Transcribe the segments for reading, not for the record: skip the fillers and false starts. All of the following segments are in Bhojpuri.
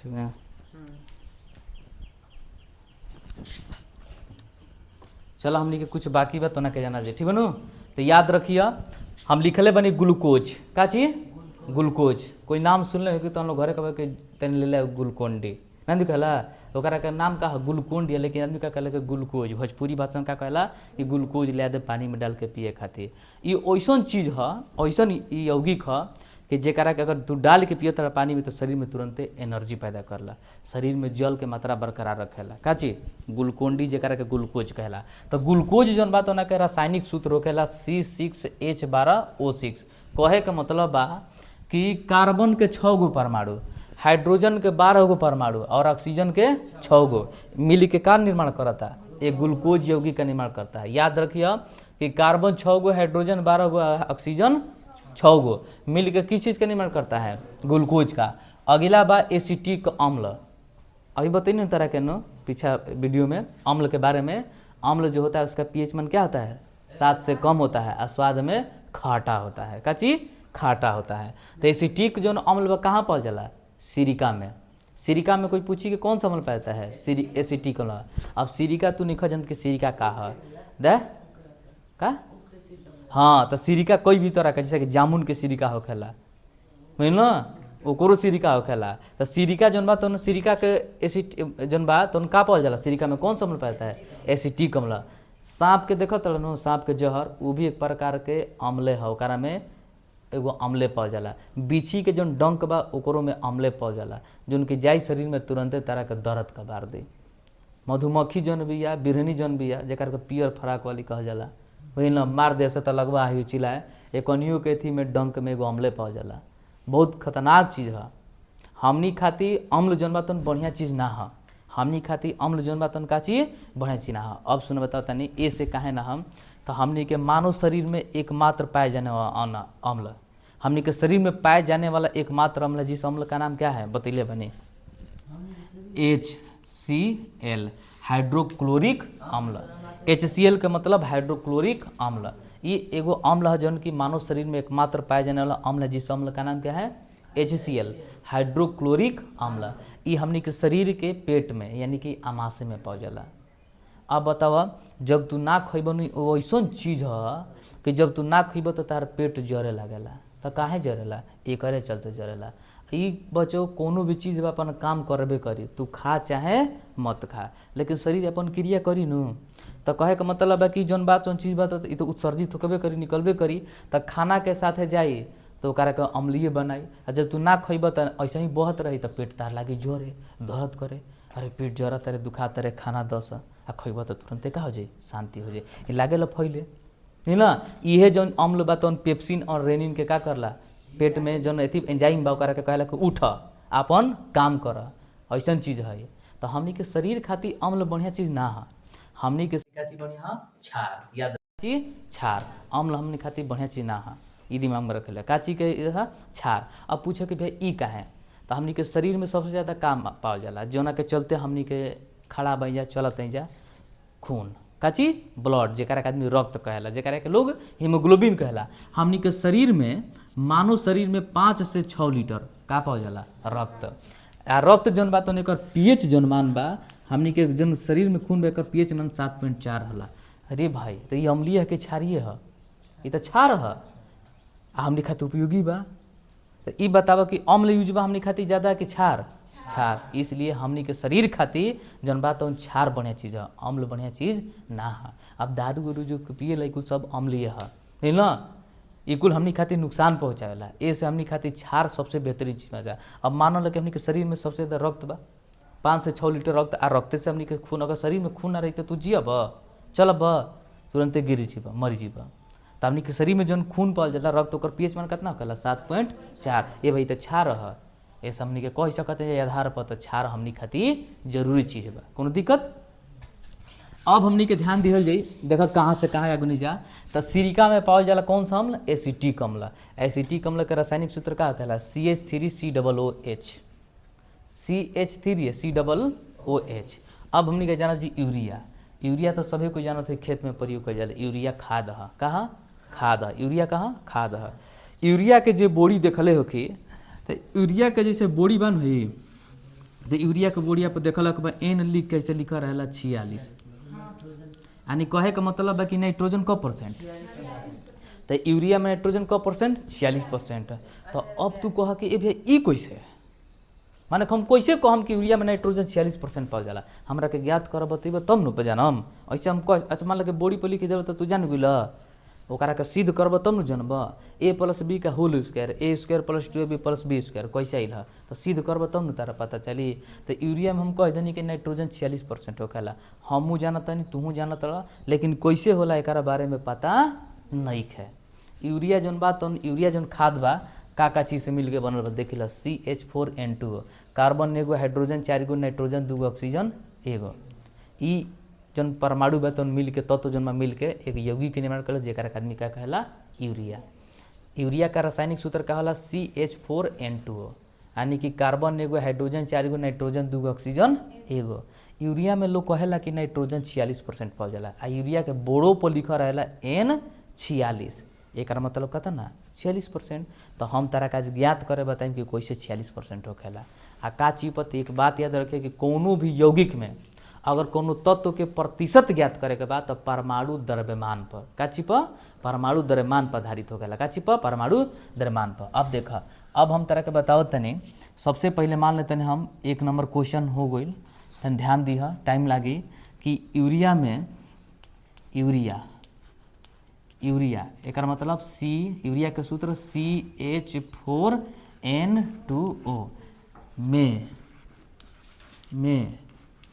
ठीक है। चलो हमने के कुछ बाकी बात तो ना के जाना जी, ठीक है नु। तो याद रखिए हम लिखले बनी ग्लूकोज का चीज, ग्लूकोज। कोई नाम सुन ले तो हम लोग घरे कहे कि तन ले ले ग्लूकोन डी ना दिखला, ओकरा का नाम का ग्लूकोन डी, लेकिन आदमी का कहला कि ग्लूकोज। भोजपुरी भाषा में का कहला कि ग्लूकोज ले दे पानी में डाल के पिए खातिर। ये ऐसन चीज है, ऐसन यौगिक है कि जेकरा के अगर तू डाल के पियो तरह पानी में तो शरीर में तुरंत एनर्जी पैदा करला, शरीर में जल के मात्रा बरकरार रखेला। का चीज ग्लूकोन डी, जेकरा के ग्लूकोज कहला। तो ग्लूकोज जौन बात होना के रासायनिक सूत्र होखेला C6H12O6। कहे के मतलब बा कि कार्बन के 6 गो परमाणु, हाइड्रोजन के 12 गो परमाणु और ऑक्सीजन के 6 गो मिल के का निर्माण करता है, एक ग्लूकोज यौगिक का निर्माण करता है। याद रखिए कि कार्बन 6 गो, हाइड्रोजन 12 गो, ऑक्सीजन 6 गो मिल के किस चीज़ का निर्माण करता है, ग्लूकोज का। अगला बा एसिटिक अम्ल। अभी बताइए तरह के नो पीछा वीडियो में अम्ल के बारे में। अम्ल जो होता है उसका पीएच मान क्या होता है, 7 से कम होता है और स्वाद में खाटा होता है। का चीज खाटा होता है। तो एसिटिक जो अम्ल कहाँ पाल जाला, सिरिका में। सिरिका में कोई पूछी कि कौन सा अम्ल पाता है, एसिटिक अम्ल। अब सिरिका तू निखा जन के सिरिका का है दे का, हाँ। तो सिरिका कोई भी तरह का, जैसे कि जामुन के सिरिका होखेला बुझल ना, ओकरो सिरिका होखेला। तो सिरिका जौन बा तो सिरिका के एसिड जौन बा तो का पाल जाला, सिरिका में कौन सा अम्ल पाता है, एसिटिक अम्ल। सांप के देखो तड़नो, सांप के जहर वो भी एक प्रकार के अम्ले है, ओकरा में एगो अम्ले पाल जाला। बिच्छी के जौन डंक बा ओकरो में अम्ले पाल जाला, जौन कि जाई शरीर में तुरंते तरह के दर्द का बार दे। मधुमक्खी जौन बिया, बिरहनी जौन बिया, जेकर के पियर फराक वाली कहल जाला, वही ना मार दे से तो लगवा ही चिल्लाए। एक अनियो के थी में डंक में एगो अम्ले पाल जाला, बहुत खतरनाक चीज़ है। हमनी खाती अम्ल जौन बा तन बढ़िया चीज़ ना है, हमनी खाती अम्ल जौन बा तन का चीज़ बढ़िया चीज़ ना है। अब सुन बताओ तनी ए से काहे ना हम, तो हमनी के मानव शरीर में एकमात्र पाए जाने वाला अम्ल, हमनी के शरीर में पाए जाने वाला एकमात्र अम्ल, जिस अम्ल का नाम क्या है बतैले बने, HCl, हाइड्रोक्लोरिक अम्ल। HCl का मतलब हाइड्रोक्लोरिक अम्ल। ये एगो अम्ल है जौन कि मानव शरीर में एकमात्र पाए जाने वाला अम्ल है, जिस अम्ल का नाम क्या है, HCl, हाइड्रोक्लोरिक अम्ल। ये हमनी के शरीर के पेट में यानी कि आमाशय में पाओ जाला। अब बतावा जब तू ना खइबो नहीं, वैसन चीज़ है कि जब तू ना खइबो तो तार पेट जरे लगेला। तो काहे जरेला, एकरे चलते जरेला। ई बचो कोनो भी चीज़ अपन काम करबे करी, तू खा चाहे मत खा, लेकिन शरीर अपन क्रिया करी नु। तो कहे का मतलब है कि जौन बात जौन चीज़ बात तो उत्सर्जित होकबे करी, निकलबे करी। तो खाना के साथे जाई तो ओकरा के अम्लीय बनाई, और जब तू ना खइब तो ऐसे ही बहत रही तो पेट तार लागी जोरे दर्द करे, अरे पेट जरा तारे दुखा तारे खाना दस आ खइब तो तुरंते का हो जाए, शांति हो जाए। ये लागेला फैले नहीं ना। इहे जौन अम्ल बा तौन पेप्सिन और रेनिन के का करला, पेट में जौन एथी एंजाइम बा ओकरा के कहला कि उठ अपन काम कर, ऐसन चीज़ है। तो हमनी के शरीर खातिर अम्ल बढ़िया चीज़ ना है। हमनी के चीज बढ़िया छार, याद चीज छार, अम्ल हमनी खातिर बढ़िया चीज ना है, ई दिमाग में रखेला। का चीज के छार। अब पूछे कि भाई ई का है, तो हमनी के शरीर में सबसे ज़्यादा काम पावल जाला, जोना के चलते हमनी के खड़ा बन जा, चलत जा, खून। का चीज ब्लड, जेकरा के आदमी रक्त कहेला, जेकरा के लोग हीमोग्लोबिन कहेला। हमनी के शरीर में, मानव शरीर में 5 से 6 लीटर का पावल जाला रक्त। आ रक्त जौन बा तो एकर पीएच जौन मान बा, हमनी के जन शरीर में खून बेकर पीएच मान 7.4 होला। अरे भाई तो ये अम्लीय है कि क्षारीय है, ये तो क्षार है, हमनी खातिर उपयोगी बा। तो ये बतावा कि अम्ल यूज बा हमनी खातिर ज़्यादा कि क्षार, क्षार। इसलिए हमनी के शरीर खातिर जौन बा तो क्षार बढ़िया चीज़ है, अम्ल बढ़िया चीज़ ना है। अब दारू उरू जो पिए ला कुल सब अम्लीय है ना, ये कुल हमनी खातिर नुकसान पहुँचावेला। ऐसे हमनी खातिर क्षार सबसे बेहतरीन चीज़ बा। अब मान लो कि हमनी के शरीर में सबसे ज़्यादा रक्त बा, 5 से 6 लीटर रक्त, आ रक्त से हमनी के खून, अगर शरीर में खून ना रही तो तू जियब चलब तुरंते गिर जीब मर जीब। तो हमनी के शरीर में जौन खून पाल जाला रक्त, ओकर पीएच मान कितना होगा 7.4। ये भाई तो क्षार है, ऐसे हमनी के कह सकते हैं आधार पर तो क्षार हमनी खातिर जरूरी चीज़ बा, कोनो दिक्कत। अब हमनी के ध्यान दिहल जाई, देखा कहाँ से कहाँ आगे नहीं जा। तो सिरिका में पावल जाला कौन सा अम्ल, एसिटिक अम्ल। एसिटिक अम्ल के रासायनिक सूत्र का कहला CH3COOH, CH3COOH। अब हमनी के जाना जी यूरिया। यूरिया तो सभी को जानत है, खेत में प्रयोग कर जाला। यूरिया खाद है, कहाँ खाद है, यूरिया कहाँ खाद है। यूरिया के जे बोड़ी देखले होके, तो यूरिया के जैसे बोड़ी बन हुई, तो यूरिया के बोरिया पर देखलक बा एन लिख कैसे लिखा रहेला 46, यानी कहे का मतलब बा कि नाइट्रोजन क परसेंट, तो यूरिया में नाइट्रोजन क परसेंट 46%। तो अब तू कह कि ए भैया ई कैसे, माने हम कैसे कहम कि यूरिया में नाइट्रोजन 46% पाओ जाला, हमरा के ज्ञात कर बतेब तब न जानम। ऐसे हम कह अच्छा मान लो कि बोर्डी पर लिख देब तो तू जान गेल, ओकरा के सिद्ध करब तब न जानब। a + b का होल स्क्वायर a² + 2ab + b² कैसे आइल है, तो सिद्ध करब तब न तारा पता चली। तो यूरिया में हम कह देनी कि नाइट्रोजन 46% होखेला, हमहूँ जानतनी तूहूँ जानत रह, लेकिन कैसे होला एकरा बारे में पता नहीं है। यूरिया जौन बा तो यूरिया जौन खाद बा का चीज़ से मिल के बनल बा, देख ला CH4N2, कार्बन एगो, हाइड्रोजन 4 गो, नाइट्रोजन 2 गो, ऑक्सीजन एगो। ई जौन परमाणु बा तो मिल के तत्व जौन मिल के एक यौगिक के निर्माण करल, जेकरा आदमी का कहला यूरिया। यूरिया का रासायनिक सूत्र का होला CH4N2, यानी कि कार्बन एगो, हाइड्रोजन 4 गो, नाइट्रोजन 2 गो, ऑक्सीजन एगो। यूरिया में लोग कहेला कि नाइट्रोजन 46% पाओ जाला, आ यूरिया के बोर्डो पर लिखा रहेला N46, एक मतलब कहता ना 46%। तो हम तारा का ज्ञात करे बताइम कि कैसे 46% होखेला। आ का चीज पर एक बात याद रखे कि कोनो भी यौगिक में अगर कोनो तत्व के प्रतिशत ज्ञात करे के बाद तो परमाणु द्रव्यमान पर, का चीज पर, परमाणु द्रव्यमान पर आधारित होखेला, का चीज पर, परमाणु द्रव्यमान पर। अब देखा, अब हम तारा के बताओ तनी, सबसे पहले मान लेते हम 1 नंबर क्वेश्चन हो गई, तन ध्यान दीह, टाइम लागी कि यूरिया में यूरिया एक मतलब यूरिया के सूत्र CH4N2O में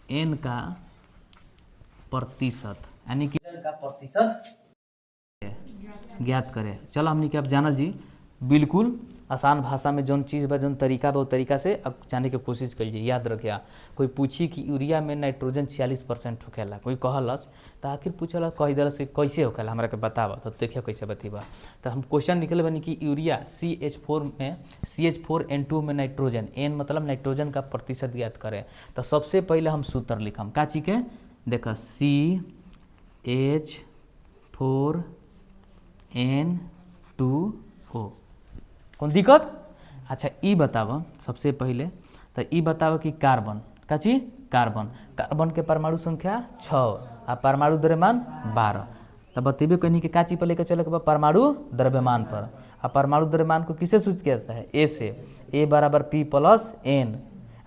N का प्रतिशत, यानी कि N का प्रतिशत ज्ञात करे। चलो हमने के अब जानल जी, बिल्कुल आसान भाषा में जौन चीज़ बा, जौन तरीका बा, वो तरीका से अब जाने की कोशिश करिए। याद रखिए, कोई पूछी कि यूरिया में नाइट्रोजन 46% होखेला, कोई कहलस तो आखिर पूछल कह दिलस कैसे होखेला, हमरा के बतावा, तो देखिए कैसे बतेबा। तो हम क्वेश्चन लिखल बनी कि यूरिया CH4N2 में नाइट्रोजन, N मतलब नाइट्रोजन का प्रतिशत ज्ञात करे। तो सबसे पहले हम सूत्र लिखम, का चीज के देखा CH4N2O, कौन दिक्कत। अच्छा ई बताव सबसे पहले, तो ई बताव कि कार्बन, का चीज, कार्बन के परमाणु संख्या 6 आ परमाणु द्रव्यमान 12। तो बतेबे कहनी कि का चीज पर लेकर चले के परमाणु द्रव्यमान पर, आ परमाणु द्रव्यमान को किसे सूचित किया जाता है, A से, A = P + N,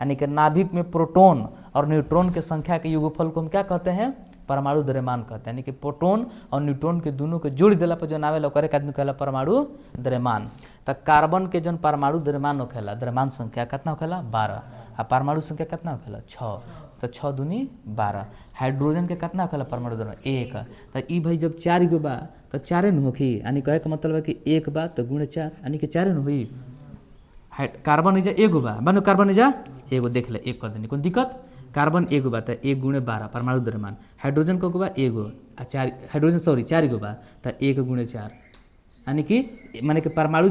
यानी कि नाभिक में प्रोटॉन और न्यूट्रॉन के संख्या के योगफल को हम क्या कहते हैं, परमाणु द्रव्यमान कहते हैं। यानी कि प्रोटॉन और न्यूट्रॉन के दोनों के जोड़ दिला पर जो आवेला ओकरे के आदमी कहला परमाणु द्रव्यमान। तो कार्बन के जन परमाणु द्रव्यमान होखेला, द्रव्यमान संख्या कितना होखेला 12, आ परमाणु संख्या कितना होखेला 6, तो 6 दूनी 12। हाइड्रोजन के कितना होखेला परमाणु द्रव्यमान 1, तो ई भाई जब 4 गो बा तो 4 न होखी, यानी कहे का मतलब है कि 1 बा तो गुणे 4, यानी कि 4 न होई। कार्बन इजा 1 बा, मानो कार्बन इजा 1, देख ले 1 कर देनी, कोई दिक्कत। कार्बन 1 बा तो 1 × 12 परमाणु द्रव्यमान। हाइड्रोजन को बा 1 आ 4, हाइड्रोजन 4 गो बा तो 1 × 4, यानी कि माने कि परमाणु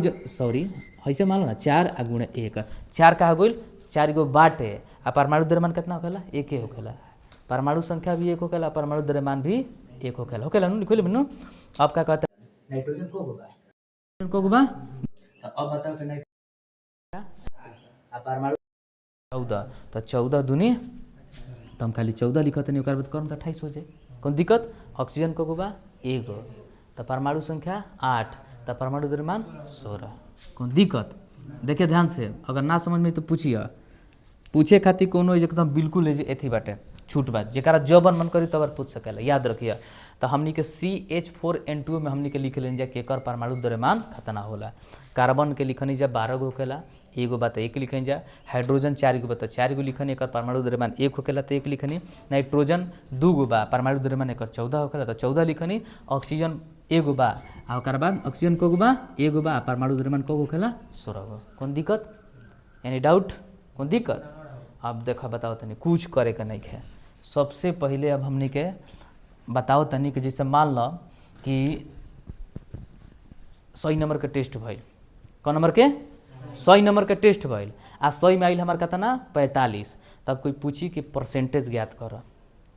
ऐसे मान लो ना 4 आ गुणे 1, 4 का हो गई 4 गो बाटे, आ परमाणु द्रव्यमान कितना होखेला 1 होखेला। परमाणु संख्या भी 1 होखेला, परमाणु द्रव्यमान भी 1 होखेला लिखो बनो। अब क्या कहता है नाइट्रोजन को बा, अब बताओ कि नाइट्रोजन आ परमाणु 14, तो 14 दूनी, तो हम खाली 14 लिखते नहीं, बाद कर्म तो 28 हो जाए, कौन दिक्कत। ऑक्सीजन को बा 1, तो परमाणु संख्या 8, तो परमाणु द्रव्यमान 16, कौन दिक्कत। देखिए ध्यान से, अगर ना समझ में तो पूछे खातिर कोनो एकदम बिल्कुल एथी बाटे छूट बात, जरा जबन मन करी तब पूछ सकेला। याद रखिए, तो हमनी के CH4N2 में हमनी के लिख लें जा कि एकर परमाणु द्रव्यमान खतना होला। कार्बन के लिखनी जा 12 गो होखेला, 1 गो बा तो 1 लिखनी जा। हाइड्रोजन 4 गो बा तो 4 गो लिखनी, एकर परमाणु द्रव्यमान 1 होखेला तो 1 लिखनी। नाइट्रोजन 2 गो बा, परमाणु द्रव्यमान एकर 14 होखेला तो 14 लिखनी। ऑक्सीजन 1 गो बा, आ ओकर बाद ऑक्सीजन को बा 1 गो बा, परमाणु द्रव्यमान को होखेला 16 गो, कौन दिक्कत, यानी डाउट, कौन दिक्कत। अब देखा बताओ तनी, कुछ करे का नहीं है। सबसे पहले अब हमने के बताओ तनी कि जैसे मान लो कि 100 नंबर के टेस्ट भइल, कौन नंबर के 100 नंबर के टेस्ट भइल, आ 100 में आइल हमार कितना 45। तब कोई पूछी कि परसेंटेज ज्ञात कर,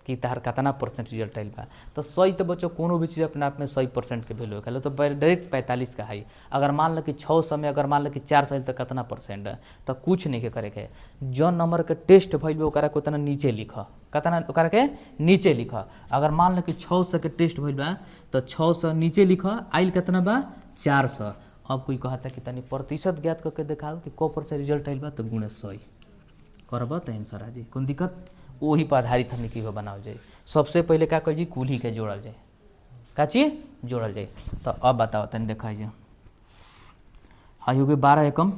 कि तहार कितना परसेंट रिजल्ट आइल बा। तो 100 तो बच्चों कोनो भी चीज़ अपने आप में 100% के वैल्यू है, तो डायरेक्ट 45 का है। अगर मान लो कि 600 में अगर मान लो कि 400 तो कितना परसेंट है, तो कुछ नहीं के करे के, जो नंबर के टेस्ट भइल बा ओकरा के उतना नीचे लिख, कितना ओकरा के नीचे लिख। अगर मान लो कि 600 के टेस्ट भइल बा तो 600 नीचे लिख, आइल कितना बा 400। अब कोई कहता कि तनी प्रतिशत ज्ञात करके दिखाओ कि को परसेंट रिजल्ट आइल बा, तो गुणे 100 करब तो आंसर आ जाए। कौन दिक्कत, वही पर आधारित हमने की हो बनाओ जाए। सबसे पहले क्या कर जी, कुल ही के जोड़ल जाए, का चीज जोड़ल जाए। तो अब बताओ तनी देखा जाए, हाँ हो गए 12 एकम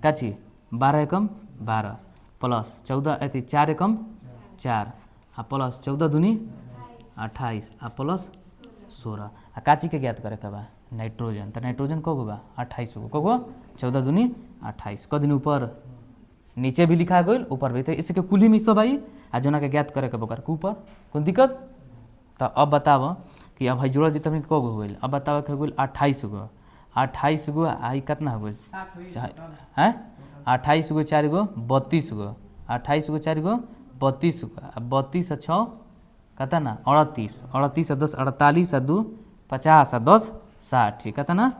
का चीज 12 एकम 12 प्लस 14 अथी 4 एकम 4 आ प्लस 14 दूनी 28 आ प्लस 16 आ काची के ज्ञात करे के बा नाइट्रोजन। तो नाइट्रोजन कगो बा 28 गो, कगो 14 दूनी 28 क दिन ऊपर नीचे भी लिखा गई ऊपर भी, तो इसके कुली में सब आई आ जोना के ज्ञात करे के बकर के ऊपर। कौन दिक्कत। तो अब बताब कि अब है जोड़ल जी तभी कगो हो गई। अब बताब कि हो गई 28 गो, 28 गो आई कितना हो गई हैं 28 गो 4 गो 32 गो, 28 गो 4 गो 32 गो, 32 आ 6 कितना 38, 38 आ 10 48 आ 2 50 आ 10 60, कितना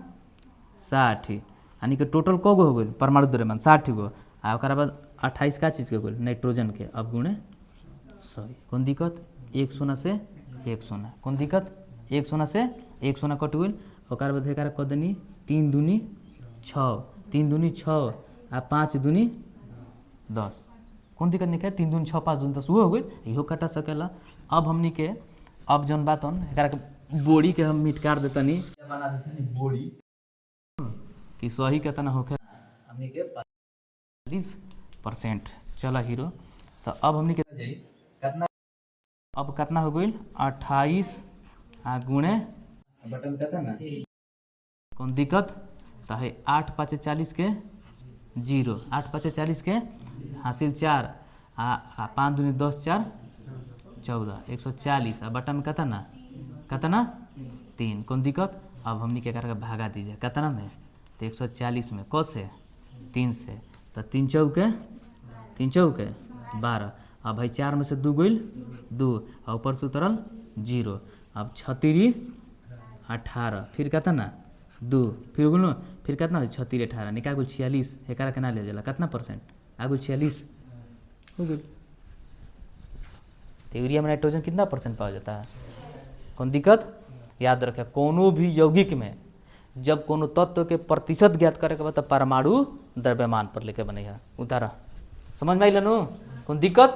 60, यानी कि टोटल कगो हो गई परमाणु द्रव्यमान 60 गो। आ ओकरा बाद 28 का चीज़ के गई नाइट्रोजन के, अब गुणे 100। कौन दिक्कत, 1 शून्य से 1 शून्य, कौन दिक्कत 1 शून्य से 1 शून्य कट गई। ओकरा बाद एक कह देनी 3 दूनी 6, 3 दूनी 6 आ 5 दूनी 10, कौन दिक्कत नहीं है। 3 दूनी 6 5 दूनी 10 वो हो गई, इहो कटा सकेला। अब हमनी के अब जौन बात एक बोड़ी के हम मिटकार देतनी बना देतनी बोड़ी कि सही कितना होखे हमनी के 40%। चला हीरो। तो अब हमने कितना, अब कितना हो गई 28 आ गुणे बटन कहता ना, कौन दिक्कत। तो है 8 5 40 के 0, 8 5 40 के हासिल 4 आ 5 दूनी 10 4 14 140 आ बटन कहता ना 3, कौन दिक्कत। अब हमने क्या करके भागा दीजिए कितना में, तो 140 में क से 3 से, तो 3 चौके 12। अब भाई 4 में से 2 गई 2 और ऊपर से उतरल 0। अब 36 18, फिर कहता ना 2, फिर बोलो फिर कितना 36 18 निकाल गई 46, एक के ना ले जाला कितना परसेंट आ गई 46 हो गई। तो यूरिया में नाइट्रोजन कितना परसेंट पाया जाता है। कौन दिक्कत। याद रखे कोनो भी यौगिक में जब कोनो तत्व के प्रतिशत ज्ञात करे के बाद परमाणु द्रव्यमान पर लेके बने उतारा, समझ में आई लो। कौन दिक्कत।